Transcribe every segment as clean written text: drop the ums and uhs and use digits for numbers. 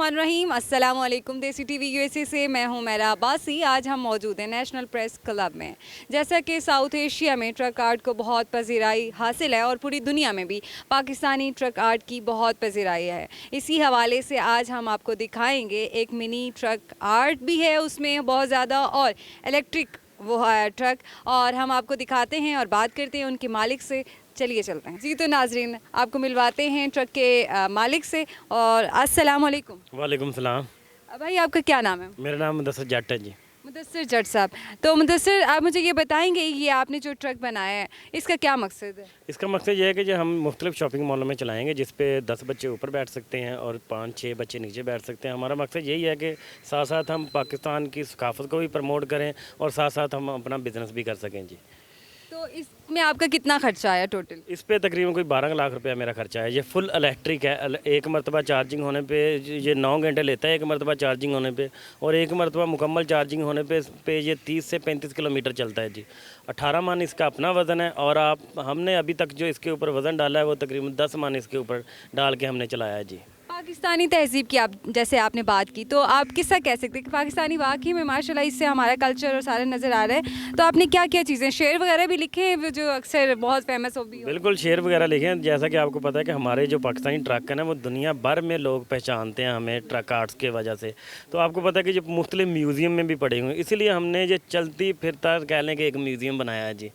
बिस्मिल्लाहिर्रहमानिर्रहीम। अस्सलाम वालेकुम। देसी टीवी यूएसए से मैं हूं मेरा अब्बासी। आज हम मौजूद हैं नेशनल प्रेस क्लब में। जैसा कि साउथ एशिया में ट्रक आर्ट को बहुत पजीराई हासिल है और पूरी दुनिया में भी पाकिस्तानी ट्रक आर्ट की बहुत पजीराई है। इसी हवाले से आज हम आपको दिखाएंगे एक मिनी ट्रक आर्ट भी है उसमें बहुत ज़्यादा, और इलेक्ट्रिक वो है ट्रक, और हम आपको दिखाते हैं और बात करते हैं उनके मालिक से। चलिए चलते हैं जी। तो नाजरीन, आपको मिलवाते हैं ट्रक के मालिक से। और अस्सलाम वालेकुम। वालेकुम सलाम। भाई, आपका क्या नाम है? मेरा नाम मुदस्सिर जट है जी। मुदस्सिर जट साहब। तो मुदस्सिर, आप मुझे ये बताएंगे, ये आपने जो ट्रक बनाया है इसका क्या मकसद है? इसका मकसद ये है कि जो हम मुख्तलिफ शॉपिंग मॉलों में चलाएंगे जिस पे 10 बच्चे ऊपर बैठ सकते हैं और 5-6 बच्चे नीचे बैठ सकते हैं। हमारा मकसद यही है कि साथ साथ हम पाकिस्तान की सकाफत को भी प्रमोट करें और साथ साथ हम अपना बिज़नेस भी कर सकें जी। तो इसमें आपका कितना खर्चा आया टोटल? इस पे तकरीबन कोई 12 लाख रुपया मेरा खर्चा है। ये फुल इलेक्ट्रिक है। एक मरतबा चार्जिंग होने पे ये 9 घंटे लेता है, एक मरतबा चार्जिंग होने पे, और एक मरतबा मुकम्मल चार्जिंग होने पे ये 30 से 35 किलोमीटर चलता है जी। 18 मन इसका अपना वज़न है, और हमने अभी तक जो इसके ऊपर वज़न डाला है वो तकरीबन 10 मन इसके ऊपर डाल के हमने चलाया है जी। पाकिस्तानी तहज़ीब की आप जैसे आपने बात की, तो आप किस्सा कह सकते हैं कि पाकिस्तानी वाकई में माशाल्लाह इससे हमारा कल्चर और सारा नज़र आ रहा है। तो आपने क्या क्या चीज़ें, शेर वगैरह भी लिखे हैं वो जो अक्सर बहुत फेमस हो भी हो? बिल्कुल, शेर वगैरह लिखे हैं। जैसा कि आपको पता है कि हमारे जो पाकिस्तानी ट्रक है ना वो दुनिया भर में लोग पहचानते हैं हमें ट्रक आर्ट्स के वजह से। तो आपको पता है कि जो मुख्तलिफ म्यूज़ियम में भी पड़े हुए हैं, इसीलिए हमने ये चलती फिरता कह लें कि एक म्यूज़ियम बनाया है जी।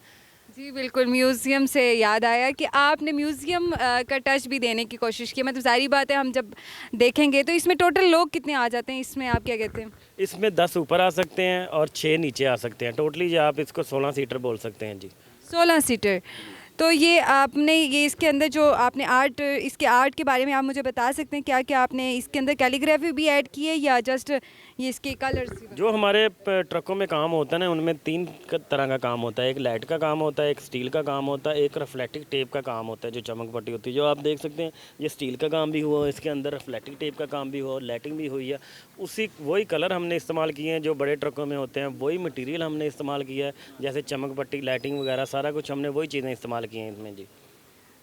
जी बिल्कुल। म्यूज़ियम से याद आया कि आपने म्यूज़ियम का टच भी देने की कोशिश की। मतलब ज़ाहिर बात है, हम जब देखेंगे तो इसमें टोटल लोग कितने आ जाते हैं, इसमें आप क्या कहते हैं? इसमें 10 ऊपर आ सकते हैं और 6 नीचे आ सकते हैं। टोटली जो आप इसको 16 सीटर बोल सकते हैं जी। 16 सीटर। तो ये आपने ये इसके अंदर जो आपने आर्ट, इसके आर्ट के बारे में आप मुझे बता सकते हैं क्या क्या आपने इसके अंदर कैलीग्राफी भी ऐड की है या जस्ट ये इसके कलर्स? जो हमारे ट्रकों में काम होता है ना उनमें 3 तरह का काम होता है। एक लाइट का काम होता है, एक स्टील का काम होता है, एक रिफ्लेक्टिव टेप का काम होता है जो चमक पट्टी होती है। जो आप देख सकते हैं ये स्टील का काम भी हुआ, इसके अंदर रिफ्लेक्टिव टेप का काम भी हुआ, लाइटिंग भी हुई है। वही कलर हमने इस्तेमाल किए हैं जो बड़े ट्रकों में होते हैं, वही मटीरियल हमने इस्तेमाल किया है, जैसे चमक पट्टी, लाइटिंग वगैरह सारा कुछ हमने वही चीज़ें इस्तेमाल की हैं इसमें जी।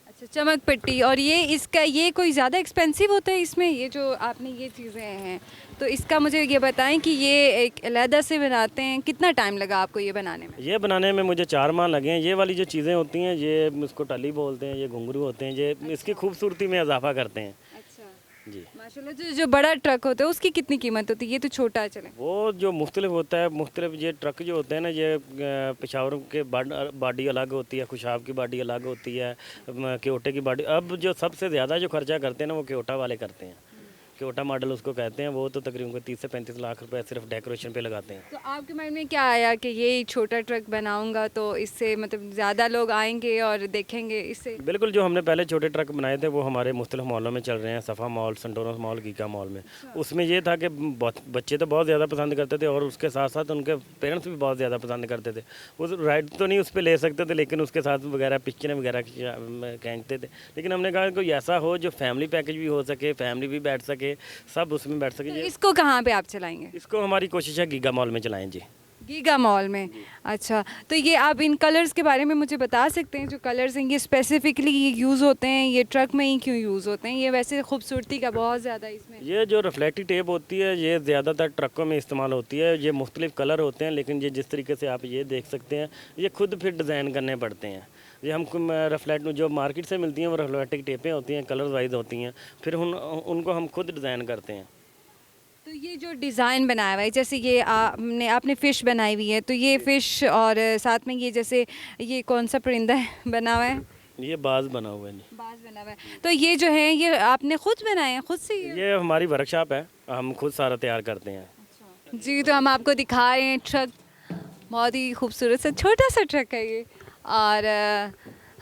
अच्छा, चमक पट्टी। और ये इसका ये कोई ज़्यादा एक्सपेंसिव होता है इसमें, ये जो आपने ये चीज़ें हैं, तो इसका मुझे ये बताएं कि ये एक अलहदा से बनाते हैं, कितना टाइम लगा आपको ये बनाने में? ये बनाने में मुझे 4 माह लगे हैं। ये वाली जो चीज़ें होती हैं ये इसको टली बोलते हैं, ये घुंघरू होते हैं, ये इसकी खूबसूरती में इजाफा करते हैं अच्छा जी। माशाल्लाह। जो जो बड़ा ट्रक होता है उसकी कितनी कीमत होती है? ये तो छोटा है, चले। वो जो मुख्तलिफ होता है, मुख्तलिफ ये ट्रक जो होते हैं ना, ये पेशावर के बॉडी अलग होती है, खुशाब की बॉडी अलग होती है, क्योटे की बॉडी। अब जो सबसे ज़्यादा जो खर्चा करते हैं ना वो क्योटा वाले करते हैं। क्योटा मॉडल उसको कहते हैं। वो तो तकरीबन 30 से 35 लाख रुपए सिर्फ डेकोरेशन पे लगाते हैं। तो आपके माइंड में क्या आया कि ये छोटा ट्रक बनाऊंगा तो इससे मतलब ज़्यादा लोग आएंगे और देखेंगे इससे? बिल्कुल, जो हमने पहले छोटे ट्रक बनाए थे वो हमारे मुख्तलिफ मॉलों में चल रहे हैं, सफ़ा मॉल, संटोरस मॉल, गीका मॉल में। उसमें ये था कि बच्चे तो बहुत ज़्यादा पसंद करते थे और उसके साथ साथ उनके पेरेंट्स भी बहुत ज़्यादा पसंद करते थे। उस राइड तो नहीं उस पर ले सकते थे, लेकिन उसके साथ वगैरह पिक्चरें वगैरह खींचते थे। लेकिन हमने कहा कोई ऐसा हो जो फैमिली पैकेज भी हो सके, फैमिली भी बैठ सके, सब उसमें बैठ सके। तो इसको कहाँ पे आप चलाएंगे? इसको हमारी कोशिश है गीगा मॉल में चलाएं जी। गीगा मॉल में। अच्छा, तो ये आप इन कलर्स के बारे में मुझे बता सकते हैं? जो कलर्स हैं ये स्पेसिफिकली ये यूज़ होते हैं, ये ट्रक में ही क्यों यूज़ होते हैं? ये वैसे खूबसूरती का बहुत ज़्यादा इसमें। ये जो रिफ्लेक्टिव टेप होती है ये ज़्यादातर ट्रकों में इस्तेमाल होती है। ये मुख्तलिफ कलर होते हैं, लेकिन ये जिस तरीके से आप ये देख सकते हैं ये खुद फिर डिज़ाइन करने पड़ते हैं। ये हम रिफ्लेक्ट जो मार्केट से मिलती हैं वो रिफ्लेक्टिव टेपें होती हैं, कलर वाइज होती हैं, फिर उनको हम खुद डिज़ाइन करते हैं। तो ये जो डिज़ाइन बनाया हुआ है, जैसे ये आपने फ़िश बनाई हुई है, तो ये फ़िश और साथ में ये जैसे ये कौन सा परिंदा है बना हुआ है? ये बाज बना हुआ है जी। बाज बना हुआ है। तो ये जो है ये आपने खुद बनाए हैं, खुद से ये हमारी वर्कशॉप है, हम खुद सारा तैयार करते हैं जी। तो हम आपको दिखा रहे हैं ट्रक, बहुत ही खूबसूरत सा छोटा सा ट्रक है ये, और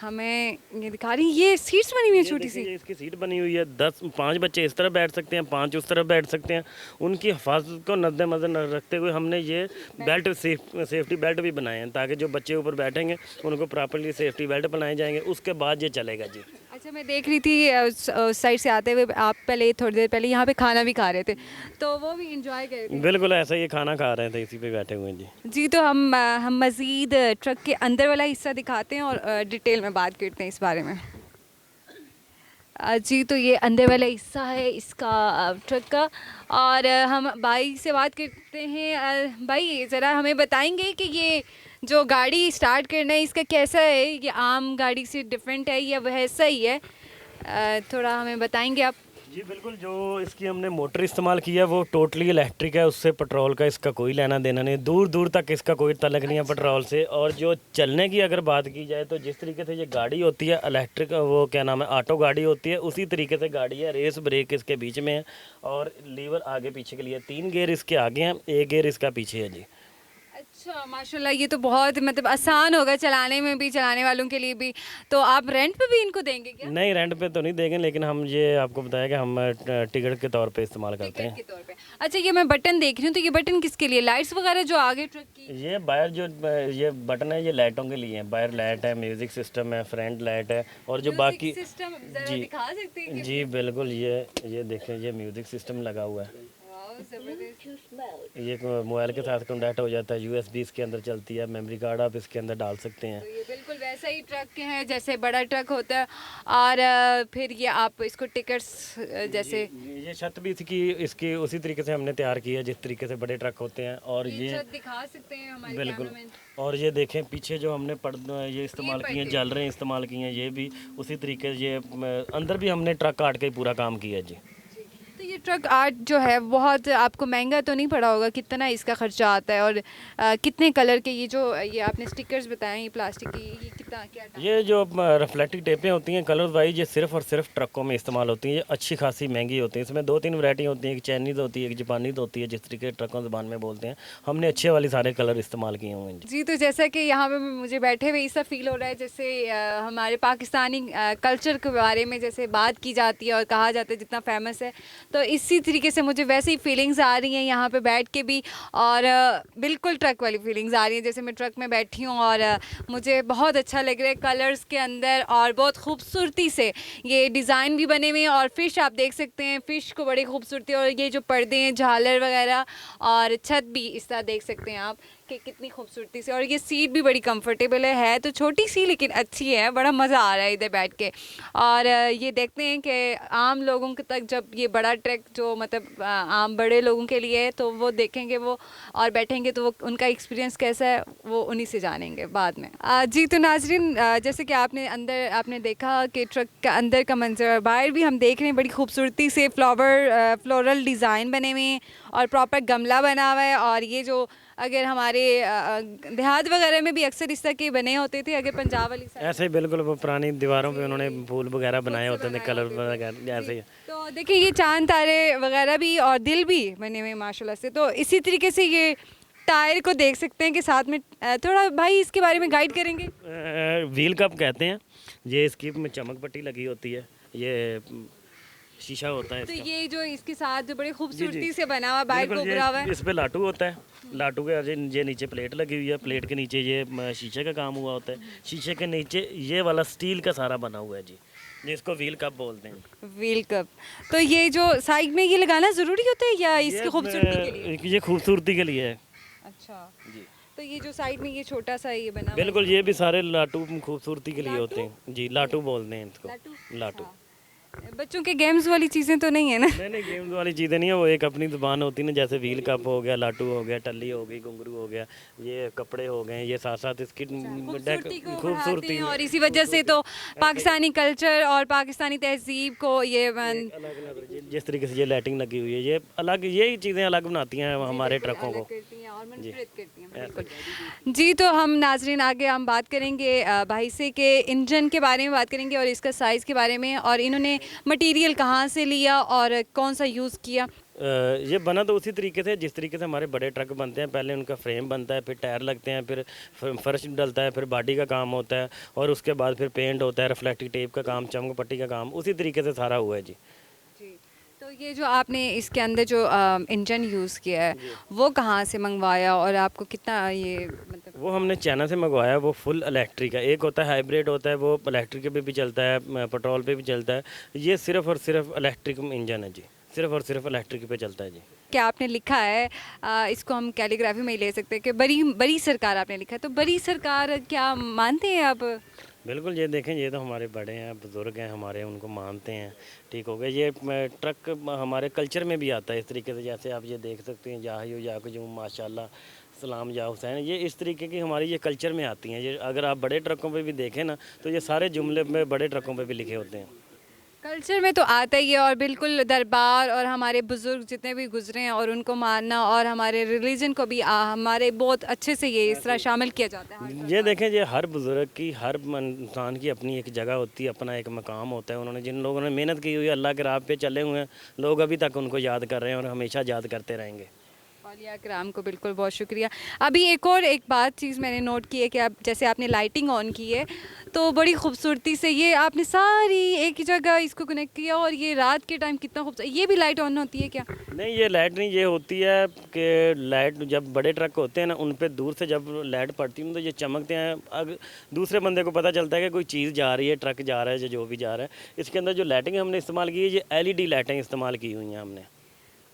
हमें ये दिखा रही हैं। ये सीट्स बनी हुई है छोटी सी। ये इसकी सीट बनी हुई है। 5 बच्चे इस तरफ बैठ सकते हैं, 5 उस तरफ बैठ सकते हैं। उनकी हिफाजत को नज़र रखते हुए हमने ये बेल्ट सेफ्टी बेल्ट भी बनाए हैं, ताकि जो बच्चे ऊपर बैठेंगे उनको प्रॉपर्ली सेफ्टी बेल्ट बनाए जाएंगे, उसके बाद ये चलेगा जी। अच्छा, मैं देख रही थी उस साइड से आते हुए आप पहले थोड़ी देर पहले यहाँ पे खाना भी खा रहे थे, तो वो भी इंजॉय कर रहे थे? बिल्कुल ऐसा ही खाना खा रहे थे, इसी पे बैठे हुए हैं जी। जी। तो हम मज़ीद ट्रक के अंदर वाला हिस्सा दिखाते हैं और डिटेल में बात करते हैं इस बारे में। जी, तो ये अंदर वाला हिस्सा है इसका ट्रक का। और हम भाई से बात करते हैं। भाई ज़रा हमें बताएंगे कि ये जो गाड़ी स्टार्ट करना है इसका कैसा है, ये आम गाड़ी से डिफरेंट है या वैसा ही है? थोड़ा हमें बताएंगे आप? जी बिल्कुल, जो इसकी हमने मोटर इस्तेमाल किया है वो टोटली इलेक्ट्रिक है, उससे पेट्रोल का इसका कोई लेना देना नहीं, दूर दूर तक इसका कोई तलक नहीं है पेट्रोल से। और जो चलने की अगर बात की जाए तो जिस तरीके से ये गाड़ी होती है इलेक्ट्रिक, वो क्या नाम है, ऑटो गाड़ी होती है, उसी तरीके से गाड़ी है। रेस ब्रेक इसके बीच में है और लीवर आगे पीछे के लिए, 3 गियर इसके आगे हैं, 1 गियर इसका पीछे है जी। अच्छा, माशाल्लाह, ये तो बहुत मतलब आसान होगा चलाने में भी, चलाने वालों के लिए भी। तो आप रेंट पे भी इनको देंगे क्या? नहीं, रेंट पे तो नहीं देंगे, लेकिन हम ये आपको बताया कि हम टिकट के तौर पे इस्तेमाल करते टिकट हैं। के तौर पे। अच्छा, ये मैं बटन देख रही हूँ, तो ये बटन किसके लिए? लाइट्स वगैरह जो आगे ट्रक की? ये बाहर जो ये बटन है ये लाइटों के लिए है, बाहर लाइट है, म्यूजिक सिस्टम है, फ्रंट लाइट है, और जो बाकी सिस्टम जरा जी दिखा सकते हैं? जी बिल्कुल, ये देखें, ये म्यूजिक सिस्टम लगा हुआ है। वाओ, जबरदस्त। ये मोबाइल के साथ कनेक्ट हो जाता है, यूएसबी इसके अंदर चलती है, मेमोरी कार्ड आप इसके अंदर डाल सकते हैं। तो ये बिल्कुल वैसा ही ट्रक है जैसे बड़ा ट्रक होता है। और फिर ये आप इसको टिकट्स जैसे ये छत भी इसकी उसी तरीके से हमने तैयार की है जिस तरीके से बड़े ट्रक होते हैं। और ये छत दिखा सकते हैं हमारे बिल्कुल, कैमरामैन? और ये देखें पीछे जो हमने ये इस्तेमाल किए हैं, जल रहे हैं इस्तेमाल किए हैं, ये भी उसी तरीके से। ये अंदर भी हमने ट्रक काट के ही पूरा काम किया है जी। तो ये ट्रक आर्ट जो है बहुत आपको महंगा तो नहीं पड़ा होगा? कितना इसका खर्चा आता है? और कितने कलर के ये आपने स्टिकर्स बताए, ये प्लास्टिक की, ये कितना क्या ये जो रिफ्लेक्टिव टेपें होती हैं कलर वाइज, ये सिर्फ और सिर्फ ट्रकों में इस्तेमाल होती हैं। ये अच्छी खासी महंगी होती हैं। इसमें 2-3 वैरायटी होती हैं, एक चाइनीज़ होती है, एक जापानीज़ होती है, जिस तरीके से ट्रकों ज़बान में बोलते हैं। हमने अच्छे वाली सारे कलर इस्तेमाल किए हुए हैं जी। तो जैसा कि यहाँ पे मुझे बैठे हुए ऐसा फील हो रहा है जैसे हमारे पाकिस्तानी कल्चर के बारे में जैसे बात की जाती है और कहा जाता है जितना फेमस है, तो इसी तरीके से मुझे वैसे ही फीलिंग्स आ रही हैं यहाँ पे बैठ के भी। और बिल्कुल ट्रक वाली फीलिंग्स आ रही हैं जैसे मैं ट्रक में बैठी हूँ। और मुझे बहुत अच्छा लग रहा है कलर्स के अंदर, और बहुत खूबसूरती से ये डिज़ाइन भी बने हुए हैं। और फ़िश आप देख सकते हैं, फ़िश को बड़ी खूबसूरती, और ये जो पर्दे हैं, झालर वगैरह, और छत भी इस तरह देख सकते हैं आप कि कितनी खूबसूरती से। और ये सीट भी बड़ी कंफर्टेबल है तो छोटी सी लेकिन अच्छी है, बड़ा मज़ा आ रहा है इधर बैठ के। और ये देखते हैं कि आम लोगों के तक जब ये बड़ा ट्रैक जो मतलब आम बड़े लोगों के लिए है, तो वो देखेंगे वो और बैठेंगे तो वो उनका एक्सपीरियंस कैसा है वो उन्हीं से जानेंगे बाद में। जी, तो नाजरीन, जैसे कि आपने देखा कि ट्रक का अंदर का मंजर, बाहर भी हम देख रहे हैं बड़ी खूबसूरती से फ्लोरल डिज़ाइन बने हुए हैं और प्रॉपर गमला बना हुआ है। और ये जो अगर हमारे देहात वगैरह में भी अक्सर इस तरह के बने होते थे, अगर पंजाब वाली साइड ऐसे ही बिल्कुल, वो पुरानी दीवारों पे उन्होंने फूल वगैरह बनाए होते थे, कलर वगैरह ऐसे ही। तो देखिए ये चांद तारे वगैरह भी और दिल भी बने हुए माशाल्लाह से। तो इसी तरीके से ये टायर को देख सकते हैं कि साथ में थोड़ा भाई इसके बारे में गाइड करेंगे? व्हील कप कहते हैं, ये इसकी में चमक पट्टी लगी होती है, ये शीशा होता है तो इसका। ये जो इसके साथ जो बड़ी जी, खूबसूरती जी। से बना हुआ बाइक को बिल्कुल, उभरा हुआ है। इस पे लाटू होता है, लाटू के ये नीचे प्लेट लगी हुई है, प्लेट के नीचे ये शीशे का काम हुआ होता है, शीशे के नीचे ये वाला स्टील का सारा बना हुआ है जी, जिसको व्हील कप बोलते हैं। Wheel cup. तो ये जो साइड में ये लगाना ज़रूरी होता है या इसकी खूबसूरती के लिए? ये खूबसूरती के लिए है अच्छा। जी। तो ये जो साइड में ये छोटा सा ये बना हुआ है, बिल्कुल, ये भी सारे लाटू खूबसूरती के लिए होते हैं जी, लाटू बोलते हैं इसको, लाटू। हाँ। बच्चों के गेम्स वाली चीज़ें तो नहीं है ना? नहीं, गेम्स वाली चीज़ें नहीं है, वो एक अपनी ज़ुबान होती है ना, जैसे व्हील कप हो गया, लाटू हो गया, टल्ली हो गई, घुंघरू हो गया, ये कपड़े हो गए, ये साथ साथ इसकी खूबसूरती को बढ़ाते खूबसूरती हैं। और इसी वजह से तो पाकिस्तानी कल्चर और पाकिस्तानी तहजीब को ये अलग अलग, जिस तरीके से ये लाइटिंग लगी हुई है, ये अलग, यही चीज़ें अलग बनाती हैं हमारे ट्रकों को। करती हैं और मंफरद करती हैं, बिल्कुल। जी, तो हम नाजरीन आगे हम बात करेंगे भाई से कि इंजन के बारे में बात करेंगे और इसका साइज़ के बारे में, और इन्होंने मटेरियल कहाँ से लिया और कौन सा यूज़ किया। ये बना तो उसी तरीके से जिस तरीके से हमारे बड़े ट्रक बनते हैं, पहले उनका फ्रेम बनता है, फिर टायर लगते हैं, फिर फर्श डलता है, फिर बॉडी का काम होता है, और उसके बाद फिर पेंट होता है, रिफ्लेक्टिव टेप का काम, चमक पट्टी का काम, उसी तरीके से सारा हुआ है जी। तो ये जो आपने इसके अंदर जो इंजन यूज़ किया है वो कहाँ से मंगवाया और आपको कितना ये मतलब? वो हमने चाइना से मंगवाया, वो फुल इलेक्ट्रिक है। एक होता है हाइब्रिड होता है, वो इलेक्ट्रिक पे भी चलता है, पेट्रोल पे भी चलता है। ये सिर्फ और सिर्फ इलेक्ट्रिक इंजन है जी, सिर्फ और सिर्फ इलेक्ट्रिक पे चलता है जी। क्या आपने लिखा है, इसको हम कैलीग्राफी में ही ले सकते हैं कि बड़ी बड़ी सरकार आपने लिखा है, तो बड़ी सरकार क्या मानते हैं आप? बिल्कुल, ये देखें, ये तो हमारे बड़े हैं, बुज़ुर्ग हैं हमारे, उनको मानते हैं, ठीक हो गया। ये ट्रक हमारे कल्चर में भी आता है इस तरीके से, जैसे आप ये देख सकते हैं, या हय्यू या क़य्यूम माशाल्लाह, सलाम या हुसैन, ये इस तरीके की हमारी ये कल्चर में आती हैं। ये अगर आप बड़े ट्रकों पे भी देखें ना, तो ये सारे जुमले में बड़े ट्रकों पे भी लिखे होते हैं। कल्चर में तो आता ही है और बिल्कुल दरबार और हमारे बुज़ुर्ग जितने भी गुज़रे हैं और उनको मानना और हमारे रिलीजन को भी हमारे बहुत अच्छे से ये इस तरह शामिल किया जाता है हर ये देखें, ये हर बुज़ुर्ग की, हर इंसान की अपनी एक जगह होती है, अपना एक मकाम होता है। उन्होंने, जिन लोगों ने मेहनत की हुई है, अल्लाह के राह पे चले हुए हैं, लोग अभी तक उनको याद कर रहे हैं और हमेशा याद करते रहेंगे। औलिया कराम को बिल्कुल बहुत शुक्रिया। अभी एक बात चीज़ मैंने नोट की है कि आप जैसे आपने लाइटिंग ऑन की है तो बड़ी खूबसूरती से ये आपने सारी एक ही जगह इसको कनेक्ट किया और ये रात के टाइम कितना खूबसूरत। ये भी लाइट ऑन होती है क्या? नहीं, ये लाइट नहीं, ये होती है कि लाइट जब बड़े ट्रक होते हैं ना, उन पे दूर से जब लाइट पड़ती है तो ये चमकते हैं। अगर दूसरे बंदे को पता चलता है कि कोई चीज़ जा रही है, ट्रक जा रहा है, जो भी जा रहा है। इसके अंदर जो लाइटिंग हमने इस्तेमाल की है, ये LED लाइटें इस्तेमाल की हुई हैं हमने।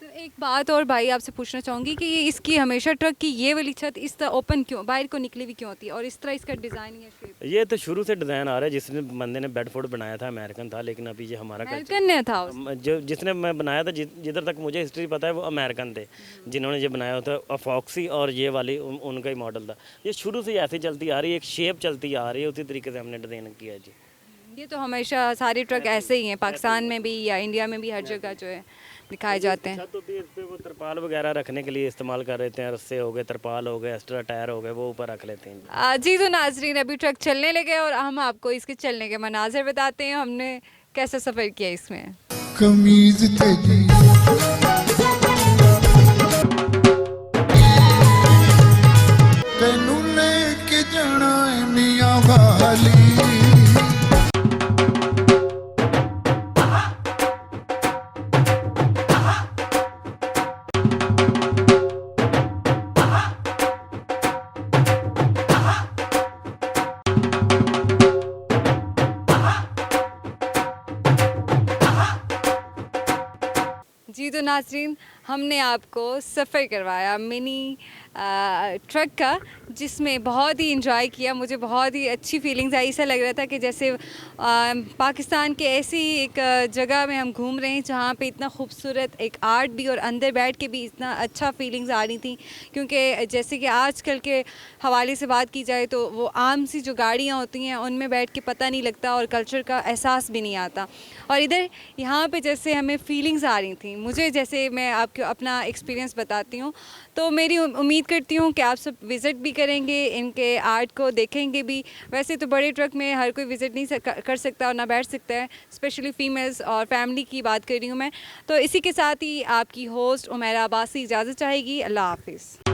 तो एक बात और भाई आपसे पूछना चाहूँगी कि ये इसकी हमेशा ट्रक की ये वाली छत इस तरह ओपन क्यों, बाहर को निकली हुई क्यों होती है और इस तरह इसका डिज़ाइन या शेप? ये तो शुरू से डिज़ाइन आ रहा है। जिसने बंदे ने बेडफोर्ड बनाया था अमेरिकन था, लेकिन अभी ये हमारा अमेरिकन ने था जो जिसने मैं बनाया था, जिधर तक मुझे हिस्ट्री पता है, वो अमेरिकन थे जिन्होंने ये बनाया था। अफॉक्सी और ये वाली उनका ही मॉडल था। ये शुरू से ऐसे चलती आ रही है, एक शेप चलती आ रही है, उसी तरीके से हमने डिज़ाइन किया है जी। ये तो हमेशा सारे ट्रक ऐसे ही हैं, पाकिस्तान में भी या इंडिया में भी हर जगह जो है दिखाए जाते हैं। छत होती है, इस पे वो तरपाल वगैरह रखने के लिए इस्तेमाल कर लेते हैं। रस्से हो गए, तरपाल हो गए, एक्स्ट्रा टायर हो गए, वो ऊपर रख लेते हैं। जी तो नाजरीन, अभी ट्रक चलने लगे और हम आपको इसके चलने के मनाजिर बताते हैं, हमने कैसा सफ़र किया इसमें। कमीज तेरी तेनू लेके जाना है मियां वाली। जी तो नाजरीन, हमने आपको सफ़र करवाया मिनी ट्रक का, जिसमें बहुत ही इंजॉय किया। मुझे बहुत ही अच्छी फीलिंग्स आई। ऐसा लग रहा था कि जैसे पाकिस्तान के ऐसी एक जगह में हम घूम रहे हैं जहाँ पे इतना खूबसूरत एक आर्ट भी और अंदर बैठ के भी इतना अच्छा फीलिंग्स आ रही थी। क्योंकि जैसे कि आजकल के हवाले से बात की जाए तो वो आम सी जो गाड़ियाँ होती हैं उनमें बैठ के पता नहीं लगता और कल्चर का एहसास भी नहीं आता। और इधर यहाँ पे जैसे हमें फीलिंग्स आ रही थी, मुझे जैसे मैं आपको अपना एक्सपीरियंस बताती हूँ, तो मेरी उम्मीद करती हूँ कि आप सब विज़िट भी करेंगे, इनके आर्ट को देखेंगे भी। वैसे तो बड़े ट्रक में हर कोई विज़िट नहीं कर सकता और ना बैठ सकता है, स्पेशली फ़ीमेल्स और फैमिली की बात कर रही हूँ मैं। तो इसी के साथ ही आपकी होस्ट उमैरा अब्बासी इजाज़त चाहेगी। अल्लाह हाफ़िज़।